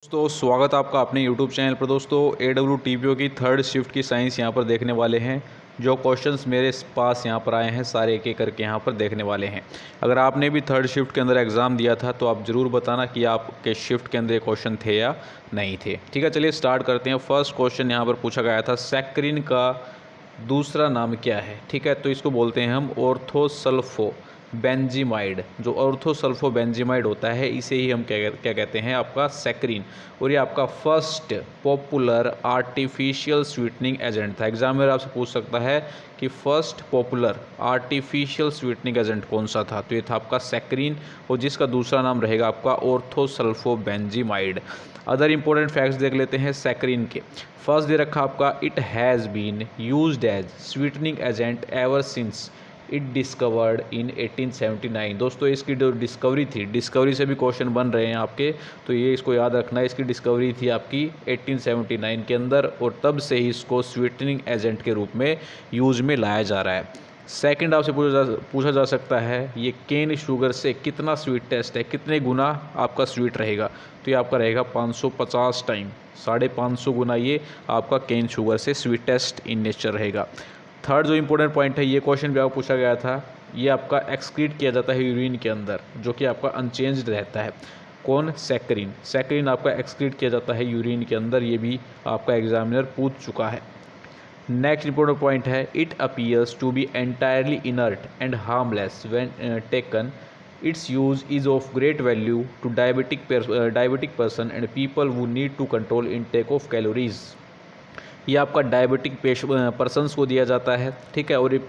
दोस्तों स्वागत है आपका अपने YouTube चैनल पर। दोस्तों AWTPO की थर्ड शिफ्ट की साइंस यहाँ पर देखने वाले हैं। जो क्वेश्चंस मेरे पास यहाँ पर आए हैं सारे एक एक करके यहाँ पर देखने वाले हैं। अगर आपने भी थर्ड शिफ्ट के अंदर एग्ज़ाम दिया था तो आप ज़रूर बताना कि आपके शिफ्ट के अंदर ये क्वेश्चन थे या नहीं थे। ठीक है, चलिए स्टार्ट करते हैं। फर्स्ट क्वेश्चन यहाँ पर पूछा गया था, सैक्रिन का दूसरा नाम क्या है। ठीक है, तो इसको बोलते हैं हम ऑर्थोसल्फो बेंजीमाइड। जो ऑर्थोसल्फो बेंजीमाइड होता है इसे ही हम क्या कहते हैं, आपका सैक्रिन। और ये आपका first popular artificial sweetening agent था। एग्जामिनर आपसे पूछ सकता है कि first popular artificial sweetening agent कौन सा था, तो ये था आपका सैक्रिन, और जिसका दूसरा नाम रहेगा आपका orthosulfo benzimide. Other important facts देख लेते हैं सैक्रिन के। फर्स्ट दे रखा आपका, it has been used as sweetening agent ever since it discovered in 1879। दोस्तों इसकी जो डिस्कवरी थी, डिस्कवरी से भी क्वेश्चन बन रहे हैं आपके, तो ये इसको याद रखना है। इसकी डिस्कवरी थी आपकी 1879 के अंदर, और तब से ही इसको स्वीटनिंग एजेंट के रूप में यूज में लाया जा रहा है। सेकंड आपसे पूछा जा सकता है, ये केन शुगर से कितना स्वीट टेस्ट है, कितने गुना आपका स्वीट रहेगा, तो ये आपका रहेगा 550 टाइम, 550 गुना ये आपका केन शुगर से स्वीट टेस्ट इन नेचर रहेगा। थर्ड जो इंपॉर्टेंट पॉइंट है, ये क्वेश्चन भी आपको पूछा गया था, ये आपका एक्सक्रीट किया जाता है यूरिन के अंदर, जो कि आपका अनचेंज्ड रहता है। कौन? सैक्रिन। सैक्रिन आपका एक्सक्रीट किया जाता है यूरिन के अंदर, ये भी आपका एग्जामिनर पूछ चुका है। नेक्स्ट इंपॉर्टेंट पॉइंट है, it appears to be entirely inert and harmless when taken. Its use is of great value to diabetic person and people who need to control intake of calories. ये आपका diabetic persons को दिया जाता है। ठीक है, और ये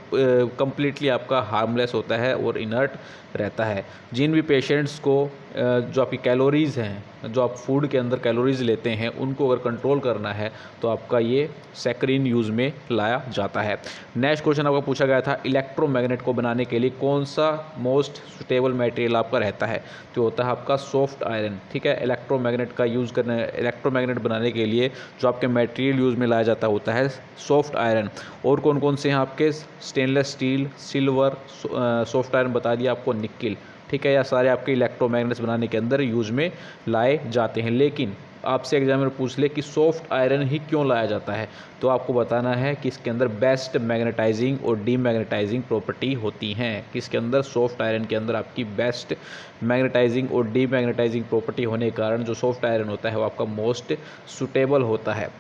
कम्प्लीटली आपका हार्मलेस होता है और इनर्ट रहता है। जिन भी पेशेंट्स को जो आपकी कैलोरीज़ हैं, जो आप फूड के अंदर कैलोरीज़ लेते हैं, उनको अगर कंट्रोल करना है तो आपका ये सैक्रिन यूज़ में लाया जाता है। नेक्स्ट क्वेश्चन आपका पूछा गया था, इलेक्ट्रोमैग्नेट को बनाने के लिए कौन सा मोस्ट सुटेबल मटेरियल आपका रहता है, तो होता है आपका सॉफ्ट आयरन। ठीक है, इलेक्ट्रोमैग्नेट का यूज़ करने, इलेक्ट्रोमैग्नेट बनाने के लिए जो आपके मटेरियल यूज़ में लाया जाता होता है सॉफ्ट आयरन। और कौन कौन से हैं आपके, stainless steel, silver, soft iron बता दिया आपको, निकिल। ठीक है, या सारे आपके इलेक्ट्रोमैग्नेट्स बनाने के अंदर यूज़ में लाए जाते हैं। लेकिन आपसे एग्जामिनर पूछ ले कि सॉफ्ट आयरन ही क्यों लाया जाता है, तो आपको बताना है कि इसके अंदर बेस्ट मैग्नेटाइजिंग और डीमैग्नेटाइजिंग प्रॉपर्टी होती हैं। किसके अंदर? सॉफ्ट आयरन के अंदर आपकी बेस्ट मैग्नेटाइजिंग और डीमैग्नेटाइजिंग प्रॉपर्टी होने के कारण जो सॉफ्ट आयरन होता है वो आपका मोस्ट सुटेबल होता है।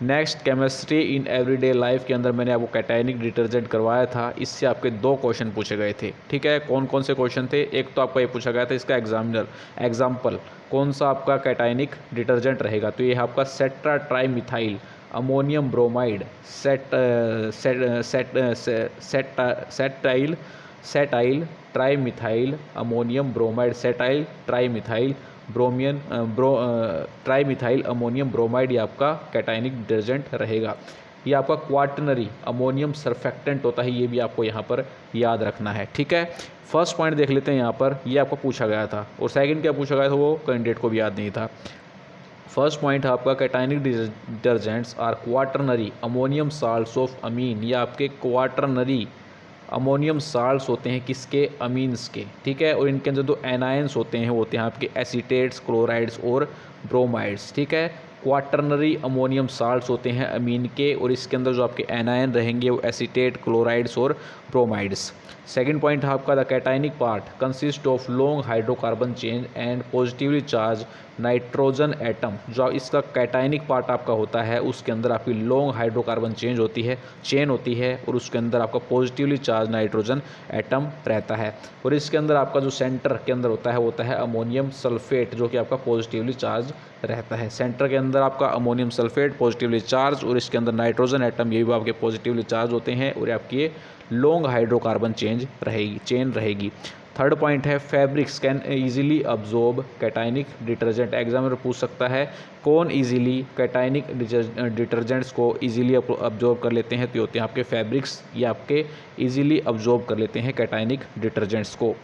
Next, chemistry in everyday life के अंदर मैंने आपको कैटायनिक डिटर्जेंट करवाया था, इससे आपके 2 क्वेश्चन पूछे गए थे। ठीक है, कौन कौन से क्वेश्चन थे? एक तो आपका ये पूछा गया था, इसका एग्जाम्पल कौन सा आपका कैटायनिक डिटर्जेंट रहेगा, तो ये आपका cetyl trimethyl ammonium bromide cetyl trimethyl ammonium bromide, cetyl trimethyl trimethyl ammonium bromide, ये आपका कैटायनिक डिटर्जेंट रहेगा। ये आपका क्वाटरनरी अमोनियम सरफेक्टेंट होता है, ये भी आपको यहाँ पर याद रखना है। ठीक है, फर्स्ट पॉइंट देख लेते हैं यहाँ पर, ये आपको पूछा गया था, और सेकंड क्या पूछा गया था वो कैंडिडेट को भी याद नहीं था। फर्स्ट पॉइंट है आपका, cationic detergents are quaternary ammonium salts of amine. ये आपके क्वाटरनरी अमोनियम साल्ट्स होते हैं किसके? अमीन्स के। ठीक है, और इनके अंदर जो एनायंस होते हैं वो होते हैं आपके एसीटेट्स, क्लोराइड्स और ब्रोमाइड्स। ठीक है, क्वाटरनरी अमोनियम साल्ट्स होते हैं अमीन के, और इसके अंदर जो आपके एनायन रहेंगे वो एसीटेट, क्लोराइड्स और ब्रोमाइड्स। सेकंड पॉइंट है आपका, the cationic part consist of long hydrocarbon chain and positively charge nitrogen atom. जो इसका कैटायनिक पार्ट आपका होता है उसके अंदर आपकी लॉन्ग हाइड्रोकार्बन चेन होती है, और उसके अंदर आपका पॉजिटिवली चार्ज नाइट्रोजन एटम रहता है। और इसके अंदर आपका जो सेंटर के अंदर होता है अमोनियम सल्फेट, जो कि आपका पॉजिटिवली चार्ज रहता है। सेंटर के अंदर आपका अमोनियम सल्फेट पॉजिटिवली चार्ज, और इसके अंदर नाइट्रोजन एटम, ये भी आपके पॉजिटिवली चार्ज होते हैं, और आपकी लॉन्ग हाइड्रोकार्बन चेन रहेगी। थर्ड पॉइंट है, fabrics can easily absorb cationic detergent. Examiner पूछ सकता है कौन इजीली कैटायनिक डिटर्जेंट्स को इजीली अब्जॉर्ब कर लेते हैं, तो होते हैं आपके फैब्रिक्स, ये आपके इजीली अब्जॉर्ब कर लेते हैं कैटायनिक डिटर्जेंट्स को।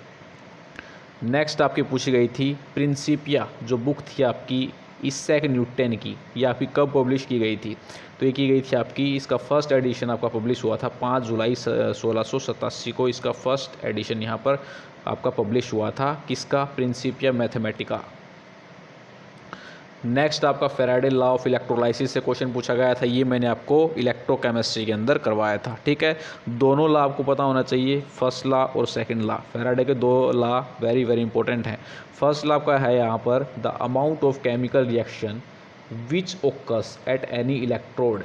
नेक्स्ट आपकी पूछी गई थी प्रिंसिपिया, जो बुक थी आपकी इसैक न्यूटन की, ये आपकी कब पब्लिश की गई थी, तो ये की गई थी आपकी, इसका फर्स्ट एडिशन आपका पब्लिश हुआ था 5 जुलाई 1687 को। इसका फर्स्ट एडिशन यहाँ पर आपका पब्लिश हुआ था, किसका? Principia Mathematica. नेक्स्ट आपका फेराडे लॉ ऑफ इलेक्ट्रोलाइसिस से क्वेश्चन पूछा गया था, ये मैंने आपको इलेक्ट्रोकेमिस्ट्री के अंदर करवाया था। ठीक है, दोनों लॉ आपको पता होना चाहिए, फर्स्ट लॉ और सेकंड लॉ। फेराडे के दो लॉ वेरी वेरी इंपॉर्टेंट हैं। फर्स्ट लॉ आपका है यहाँ पर, the amount of chemical reaction which occurs at any electrode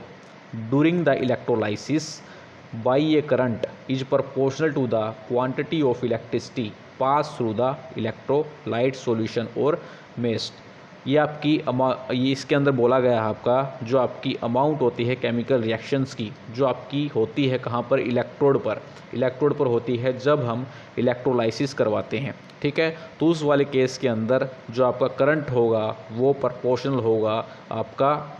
during the electrolysis by a current is proportional to the quantity of electricity pass through the electrolyte solution or mist। ये आपकी ये इसके अंदर बोला गया है आपका जो आपकी अमाउंट होती है केमिकल रिएक्शंस की, जो आपकी होती है कहाँ पर, इलेक्ट्रोड पर होती है जब हम इलेक्ट्रोलाइसिस करवाते हैं। ठीक है, तो उस वाले केस के अंदर जो आपका करंट होगा वो प्रोपोर्शनल होगा आपका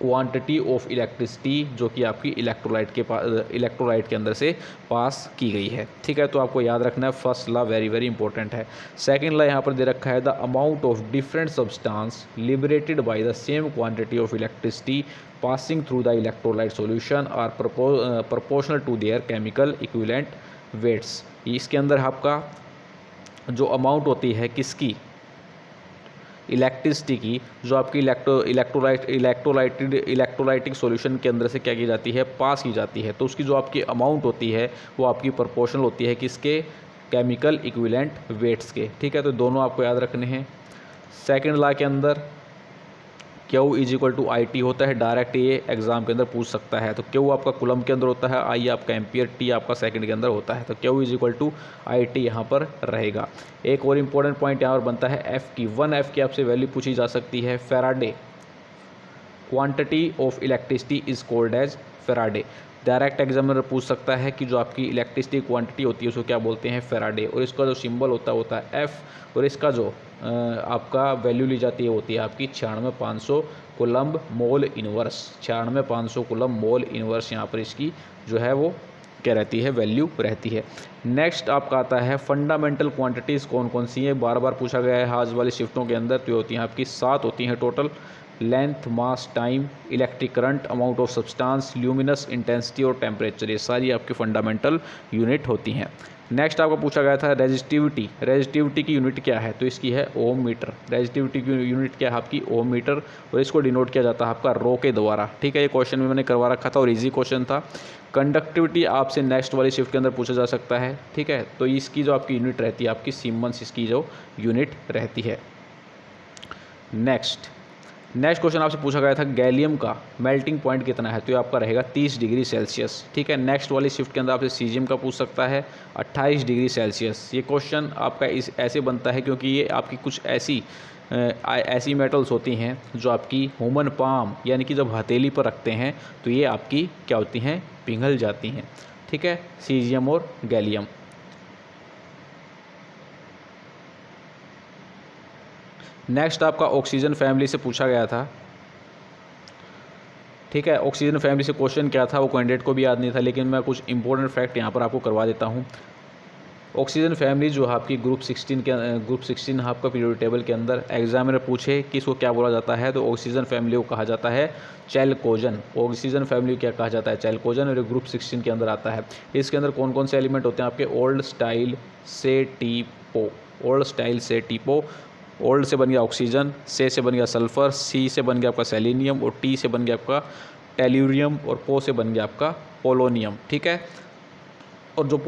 क्वांटिटी ऑफ इलेक्ट्रिसिटी जो कि आपकी इलेक्ट्रोलाइट के अंदर से पास की गई है। ठीक है, तो आपको याद रखना है, first law very very important है। सेकंड लॉ यहाँ पर दे रखा है, the amount of different substance liberated by the same quantity of electricity passing through the electrolyte solution are proportional to their chemical equivalent weights. इसके अंदर आपका जो अमाउंट होती है किसकी, इलेक्ट्रिसिटी की, जो आपकी इलेक्ट्रोलाइटिक सॉल्यूशन के अंदर से क्या की जाती है, पास की जाती है, तो उसकी जो आपकी अमाउंट होती है वो आपकी प्रोपोर्शनल होती है किसके, केमिकल इक्विवेलेंट वेट्स के। ठीक है, तो दोनों आपको याद रखने हैं। सेकंड लॉ के अंदर Q is equal to I T होता है, डायरेक्ट ये एग्जाम के अंदर पूछ सकता है। तो क्यू आपका कुलम के अंदर होता है, आई आपका एम्पियर, टी आपका सेकंड के अंदर होता है, तो Q is equal to I T यहाँ पर रहेगा। एक और इम्पोर्टेंट पॉइंट यहाँ पर बनता है एफ की, 1F की आपसे वैल्यू पूछी जा सकती है। Faraday quantity of electricity is called as Faraday. Direct examiner पूछ सकता है कि जो आपकी इलेक्ट्रिसिटी क्वांटिटी होती है उसको क्या बोलते हैं, फेराडे, और इसका जो सिंबल होता है एफ, और इसका जो आपका वैल्यू ली जाती है होती है आपकी 96,500 coulomb mole inverse. 96,500 coulomb mole inverse यहाँ पर इसकी जो है वो क्या रहती है, वैल्यू रहती है। नेक्स्ट आपका आता है फंडामेंटल क्वांटिटीज़ कौन कौन सी हैं, बार बार पूछा गया है आज वाली शिफ्टों के अंदर। तो ये होती हैं आपकी 7 होती हैं total, length, mass, time, electric current, amount of substance, luminous intensity और टेम्परेचर, ये सारी आपकी फंडामेंटल यूनिट होती हैं। नेक्स्ट आपको पूछा गया था रेजिस्टिविटी की यूनिट क्या है, तो इसकी है ओम मीटर। रेजिस्टिविटी की यूनिट क्या है आपकी, ओम मीटर, और इसको डिनोट किया जाता है आपका रो के द्वारा। ठीक है, ये क्वेश्चन भी मैंने करवा रखा था और इजी क्वेश्चन था। कंडक्टिविटी आपसे नेक्स्ट वाली शिफ्ट के अंदर पूछा जा सकता है। ठीक है, तो इसकी जो आपकी यूनिट रहती है आपकी सीमन्स, इसकी जो यूनिट रहती है। नेक्स्ट क्वेश्चन आपसे पूछा गया था गैलियम का मेल्टिंग पॉइंट कितना है, तो ये आपका रहेगा 30 डिग्री सेल्सियस। ठीक है, नेक्स्ट वाली शिफ्ट के अंदर आपसे सीजियम का पूछ सकता है 28 डिग्री सेल्सियस। ये क्वेश्चन आपका ऐसे बनता है क्योंकि ये आपकी कुछ ऐसी मेटल्स होती हैं जो आपकी ह्यूमन पाम यानी कि जब हथेली पर रखते हैं तो ये आपकी क्या होती हैं, पिघल जाती हैं। ठीक है, सीजियम और गैलियम। नेक्स्ट आपका ऑक्सीजन फैमिली से पूछा गया था। ठीक है, ऑक्सीजन फैमिली से क्वेश्चन क्या था वो कैंडिडेट को भी याद नहीं था, लेकिन मैं कुछ इंपॉर्टेंट फैक्ट यहाँ पर आपको करवा देता हूँ। ऑक्सीजन फैमिली जो आपकी ग्रुप 16 आपका पीरियोडिक टेबल के अंदर एग्जामिनर पूछे कि इसको क्या बोला जाता है, तो ऑक्सीजन फैमिली को कहा जाता है चैल्कोजन। ऑक्सीजन फैमिली क्या कहा जाता है, चैल्कोजन, और ग्रुप 16 के अंदर आता है। इसके अंदर कौन कौन से एलिमेंट होते हैं आपके, ओल्ड स्टाइल से टीपो। ओल्ड से बन गया ऑक्सीजन, से बन गया सल्फर, सी से बन गया आपका सेलेनियम, और टी से बन गया आपका टेल्यूरियम, और पो से बन गया आपका पोलोनियम। ठीक है, और जो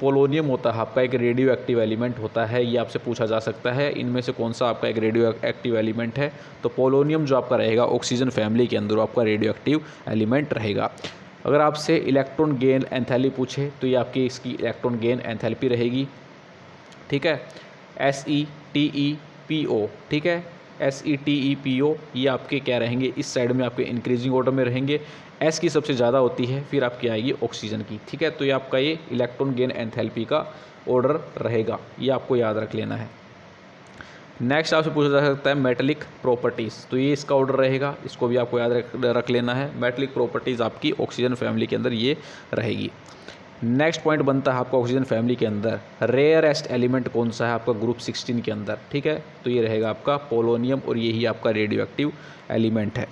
पोलोनियम होता है आपका एक रेडियो एक्टिव एलिमेंट होता है, ये आपसे पूछा जा सकता है इनमें से कौन सा आपका एक रेडियो एक्टिव एलिमेंट है, तो पोलोनियम जो आपका रहेगा ऑक्सीजन फैमिली के अंदर आपका रेडियो एक्टिव एलिमेंट रहेगा। अगर आपसे इलेक्ट्रॉन गेन एंथैल्पी पूछे तो ये आपकी इसकी इलेक्ट्रॉन गेन एंथैल्पी रहेगी। ठीक है, SETEPO। ठीक है, SETEPO ये आपके क्या रहेंगे, इस साइड में आपके इंक्रीजिंग ऑर्डर में रहेंगे। S की सबसे ज़्यादा होती है, फिर आपकी आएगी ऑक्सीजन की। ठीक है, तो ये आपका ये इलेक्ट्रॉन गेन एंथैल्पी का ऑर्डर रहेगा, ये आपको याद रख लेना है। नेक्स्ट आपसे पूछा जा सकता है मेटेलिक प्रॉपर्टीज़, तो ये इसका ऑर्डर रहेगा, इसको भी आपको याद रख लेना है। मेटेलिक प्रॉपर्टीज़ आपकी ऑक्सीजन फैमिली के अंदर ये रहेगी। नेक्स्ट पॉइंट बनता है आपका ऑक्सीजन फैमिली के अंदर रेयरेस्ट एलिमेंट कौन सा है आपका ग्रुप 16 के अंदर। ठीक है, तो ये रहेगा आपका पोलोनियम, और यही आपका रेडियो एक्टिव एलिमेंट है।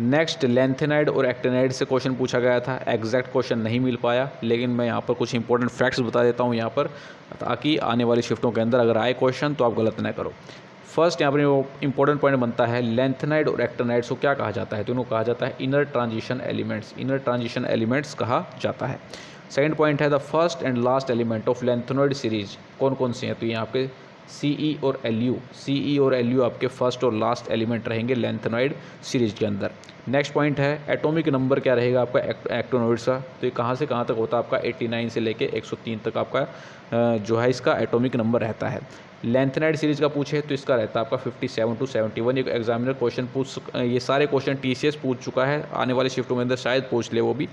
नेक्स्ट लेंथेनाइड और एक्टेनाइड से क्वेश्चन पूछा गया था, एग्जैक्ट क्वेश्चन नहीं मिल पाया, लेकिन मैं यहाँ पर कुछ इंपॉर्टेंट फैक्ट्स बता देता हूँ यहाँ पर, ताकि आने वाली शिफ्टों के अंदर अगर आए क्वेश्चन तो आप गलत ना करो। फर्स्ट यहाँ पर इंपॉर्टेंट पॉइंट बनता है, लेंथेनाइड और एक्टिनाइड्स को क्या कहा जाता है? तो इनको कहा जाता है inner transition elements, inner transition elements कहा जाता है। सेकंड पॉइंट है the first and last element of lanthanoid series, कौन कौन से हैं? तो यहाँ पे CE और LU, CE और LU आपके फर्स्ट और लास्ट एलिमेंट रहेंगे लेंथेनॉइड सीरीज के अंदर। नेक्स्ट पॉइंट है एटॉमिक नंबर क्या रहेगा आपका एक्टिनॉइड्स का? तो ये कहाँ से कहाँ तक होता है आपका? 89 से लेके 103 तक आपका जो है इसका एटॉमिक नंबर रहता है। लेंथेनाइड सीरीज का पूछे तो इसका रहता है आपका 57 to 71। एक एग्जामिनर क्वेश्चन ये सारे क्वेश्चन TCS पूछ चुका है, आने वाले शिफ्टों में अंदर शायद पूछ ले वो भी।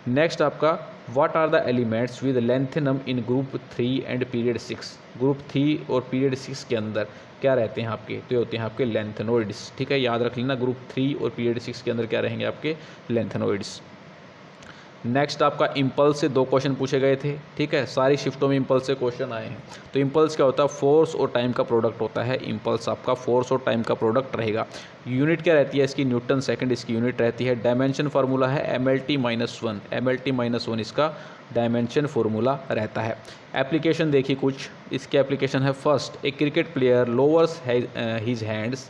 नेक्स्ट आपका what are the elements with lanthanum in group 3 and period 6? Group 3 और पीरियड 6 के अंदर क्या रहते हैं आपके? तो ये होते हैं आपके लेंथेनोइड्स। ठीक है, याद रख लेना, ग्रुप 3 और पीरियड 6 के अंदर क्या रहेंगे आपके? लेंथेनोइड्स। नेक्स्ट आपका इम्पल्स से 2 क्वेश्चन पूछे गए थे। ठीक है, सारी शिफ्टों में इम्पल्स से क्वेश्चन आए हैं। तो इम्पल्स क्या होता है? फोर्स और टाइम का प्रोडक्ट होता है। इम्पल्स आपका फोर्स और टाइम का प्रोडक्ट रहेगा। यूनिट क्या रहती है इसकी? न्यूटन सेकंड इसकी यूनिट रहती है। डायमेंशन फार्मूला है MLT-1, MLT-1 इसका डायमेंशन फार्मूला रहता है। एप्लीकेशन देखिए कुछ, इसके एप्लीकेशन है first, A cricket player lowers his hands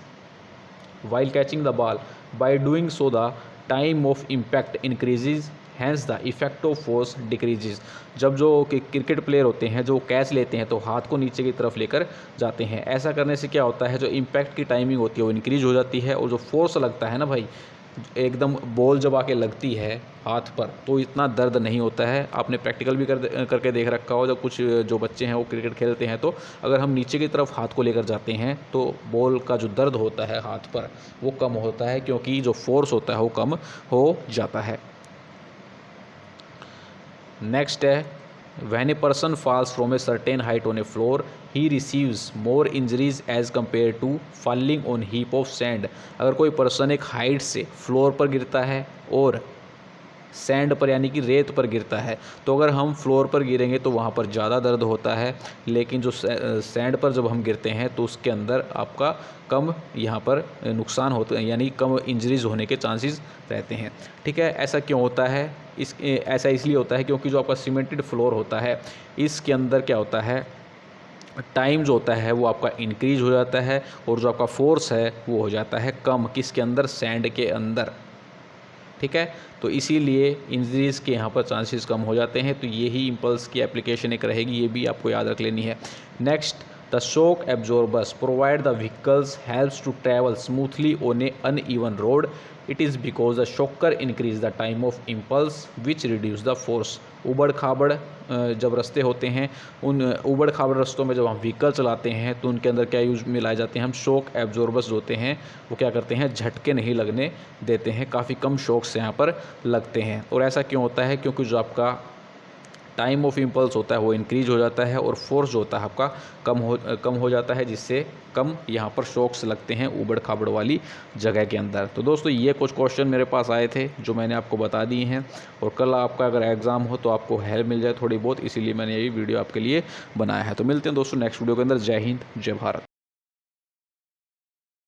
while catching the ball. By doing so the time of impact increases, hence the effect of force decreases. जब जो cricket player होते हैं जो कैच लेते हैं तो हाथ को नीचे की तरफ लेकर जाते हैं। ऐसा करने से क्या होता है? जो इम्पैक्ट की टाइमिंग होती है वो इंक्रीज हो जाती है, और जो फोर्स लगता है ना भाई, एकदम बॉल जब आके लगती है हाथ पर तो इतना दर्द नहीं होता है। आपने प्रैक्टिकल भी करके देख रखा हो, जब कुछ जो बच्चे हैं वो क्रिकेट खेलते हैं तो अगर हम नीचे की तरफ हाथ को लेकर जाते हैं तो बॉल का जो दर्द होता है हाथ पर वो कम होता है, क्योंकि जो फोर्स होता है वो कम हो जाता है। नेक्स्ट है when a person falls from a certain height on a floor he receives more injuries as compared to falling on heap of sand। अगर कोई पर्सन एक हाइट से फ्लोर पर गिरता है और सैंड पर यानी कि रेत पर गिरता है, तो अगर हम फ्लोर पर गिरेंगे तो वहाँ पर ज़्यादा दर्द होता है, लेकिन जो सैंड पर जब हम गिरते हैं तो उसके अंदर आपका कम यहाँ पर नुकसान होता है, यानी कम इंजरीज होने के चांसेस रहते हैं। ठीक है, ऐसा क्यों होता है? ऐसा इसलिए होता है क्योंकि जो आपका सीमेंटेड फ्लोर होता है इसके अंदर क्या होता है, टाइम जो होता है वो आपका इंक्रीज हो जाता है, और जो आपका फोर्स है वो हो जाता है कम, किसके अंदर? सैंड के अंदर। ठीक है, तो इसीलिए इंजरीज़ के यहाँ पर चांसेस कम हो जाते हैं। तो यही इम्पल्स की एप्लीकेशन एक रहेगी, ये भी आपको याद रख लेनी है। Next, the shock absorbers provide the vehicles helps to travel smoothly on a uneven road. It is because the shocker increase the time of impulse which reduce the force. उबड़ खाबड़ जब रास्ते होते हैं, उन उबड़ खाबड़ रास्तों में जब हम व्हीकल चलाते हैं तो उनके अंदर क्या यूज में लाए जाते हैं? हम शॉक एब्जॉर्बर्स होते हैं, वो क्या करते हैं? झटके नहीं लगने देते हैं, काफ़ी कम शॉक से यहाँ पर लगते हैं। और ऐसा क्यों होता है? क्योंकि जो आपका टाइम ऑफ इम्पल्स होता है वो इंक्रीज हो जाता है, और फोर्स जो होता है आपका कम हो जाता है, जिससे कम यहाँ पर शॉक्स लगते हैं उबड़ खाबड़ वाली जगह के अंदर। तो दोस्तों ये कुछ क्वेश्चन मेरे पास आए थे जो मैंने आपको बता दिए हैं, और कल आपका अगर एग्ज़ाम हो तो आपको हेल्प मिल जाए थोड़ी बहुत, इसीलिए मैंने यही वीडियो आपके लिए बनाया है। तो मिलते हैं दोस्तों नेक्स्ट वीडियो के अंदर। जय हिंद, जय भारत।